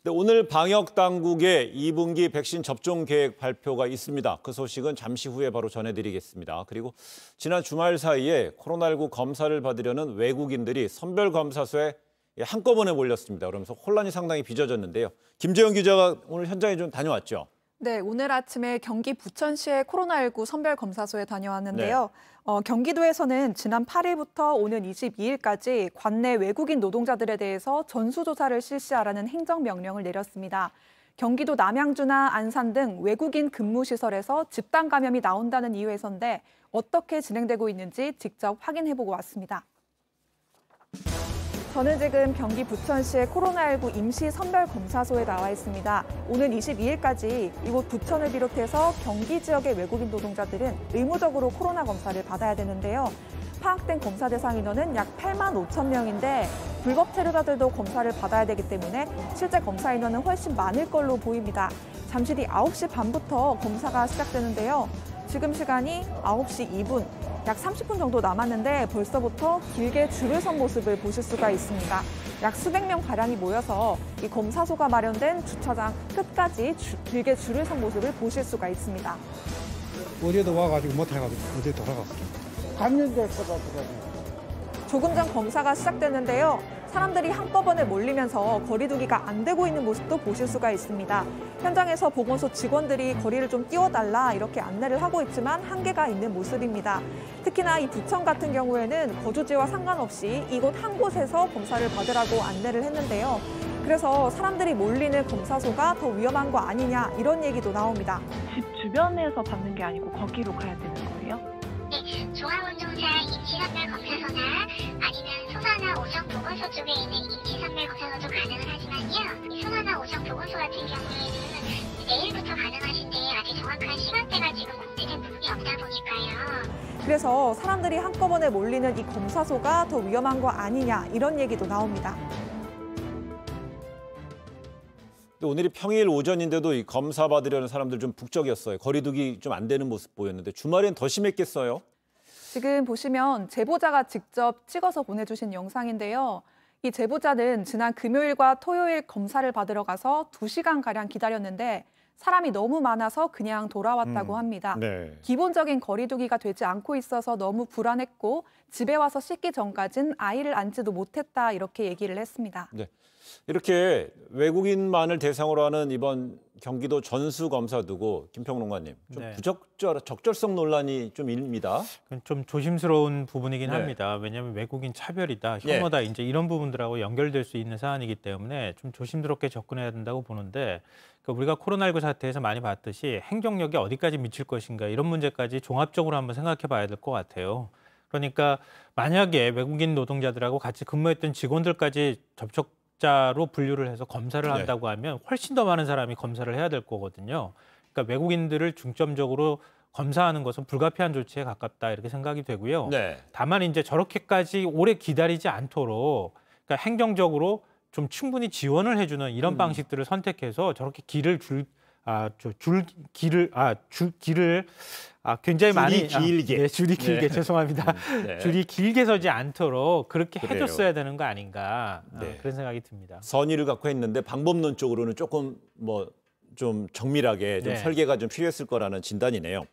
네, 오늘 방역 당국의 2분기 백신 접종 계획 발표가 있습니다. 그 소식은 잠시 후에 바로 전해드리겠습니다. 그리고 지난 주말 사이에 코로나19 검사를 받으려는 외국인들이 선별검사소에 한꺼번에 몰렸습니다. 그러면서 혼란이 상당히 빚어졌는데요. 김재영 기자가 오늘 현장에 좀 다녀왔죠. 네, 오늘 아침에 경기 부천시의 코로나19 선별검사소에 다녀왔는데요. 경기도에서는 지난 8일부터 오는 22일까지 관내 외국인 노동자들에 대해서 전수조사를 실시하라는 행정명령을 내렸습니다. 경기도 남양주나 안산 등 외국인 근무시설에서 집단 감염이 나온다는 이유에서인데 어떻게 진행되고 있는지 직접 확인해보고 왔습니다. 저는 지금 경기 부천시의 코로나19 임시 선별검사소에 나와 있습니다. 오는 22일까지 이곳 부천을 비롯해서 경기 지역의 외국인 노동자들은 의무적으로 코로나 검사를 받아야 되는데요. 파악된 검사 대상 인원은 약 8만 5천 명인데 불법 체류자들도 검사를 받아야 되기 때문에 실제 검사 인원은 훨씬 많을 걸로 보입니다. 잠시 뒤 9시 반부터 검사가 시작되는데요. 지금 시간이 9시 2분. 약 30분 정도 남았는데 벌써부터 길게 줄을 선 모습을 보실 수가 있습니다. 약 수백 명 가량이 모여서 이 검사소가 마련된 주차장 끝까지 길게 줄을 선 모습을 보실 수가 있습니다. 어제도 와가지고 못해가지고 어제 돌아갔어요. 감염됐어가지고. 조금 전 검사가 시작됐는데요. 사람들이 한꺼번에 몰리면서 거리 두기가 안 되고 있는 모습도 보실 수가 있습니다. 현장에서 보건소 직원들이 거리를 좀 띄워달라 이렇게 안내를 하고 있지만 한계가 있는 모습입니다. 특히나 이 부천 같은 경우에는 거주지와 상관없이 이곳 한 곳에서 검사를 받으라고 안내를 했는데요. 그래서 사람들이 몰리는 검사소가 더 위험한 거 아니냐 이런 얘기도 나옵니다. 집 주변에서 받는 게 아니고 거기로 가야 되는 거예요? 네, 종합운동사 임시선별검사소나 아니면 소나나 오정보건소 쪽에 있는 임시선별검사소도 가능은 하지만요. 이 소나나 오정보건소 같은 경우에는 내일부터 가능하신데 아직 정확한 시간대가 지금 공개된 부분이 없다 보니까요. 그래서 사람들이 한꺼번에 몰리는 이 검사소가 더 위험한 거 아니냐 이런 얘기도 나옵니다. 오늘이 평일 오전인데도 이 검사 받으려는 사람들 좀 북적였어요. 거리두기 좀 안 되는 모습 보였는데 주말엔 더 심했겠어요? 지금 보시면 제보자가 직접 찍어서 보내주신 영상인데요. 이 제보자는 지난 금요일과 토요일 검사를 받으러 가서 2시간가량 기다렸는데 사람이 너무 많아서 그냥 돌아왔다고 합니다. 네. 기본적인 거리두기가 되지 않고 있어서 너무 불안했고 집에 와서 씻기 전까진 아이를 안지도 못했다 이렇게 얘기를 했습니다. 네. 이렇게 외국인만을 대상으로 하는 이번 경기도 전수검사 두고 김평론가님, 좀 네. 적절성 논란이 좀 일입니다. 좀 조심스러운 부분이긴 네. 합니다. 왜냐하면 외국인 차별이다, 혐오다 예. 이제 이런 부분들하고 연결될 수 있는 사안이기 때문에 좀 조심스럽게 접근해야 된다고 보는데 우리가 코로나19 사태에서 많이 봤듯이 행정력이 어디까지 미칠 것인가 이런 문제까지 종합적으로 한번 생각해 봐야 될 것 같아요. 그러니까 만약에 외국인 노동자들하고 같이 근무했던 직원들까지 접촉자로 분류를 해서 검사를 한다고 하면 훨씬 더 많은 사람이 검사를 해야 될 거거든요. 그러니까 외국인들을 중점적으로 검사하는 것은 불가피한 조치에 가깝다 이렇게 생각이 되고요. 네. 다만 이제 저렇게까지 오래 기다리지 않도록 그러니까 행정적으로 좀 충분히 지원을 해주는 이런 방식들을 선택해서 저렇게 길을 굉장히 많이 줄이 길게 죄송합니다. 네. 줄이 길게 서지 않도록 그렇게 그래요. 해줬어야 되는 거 아닌가 네. 그런 생각이 듭니다. 선의를 갖고 했는데 방법론적으로는 조금 좀 정밀하게 좀 네. 설계가 좀 필요했을 거라는 진단이네요.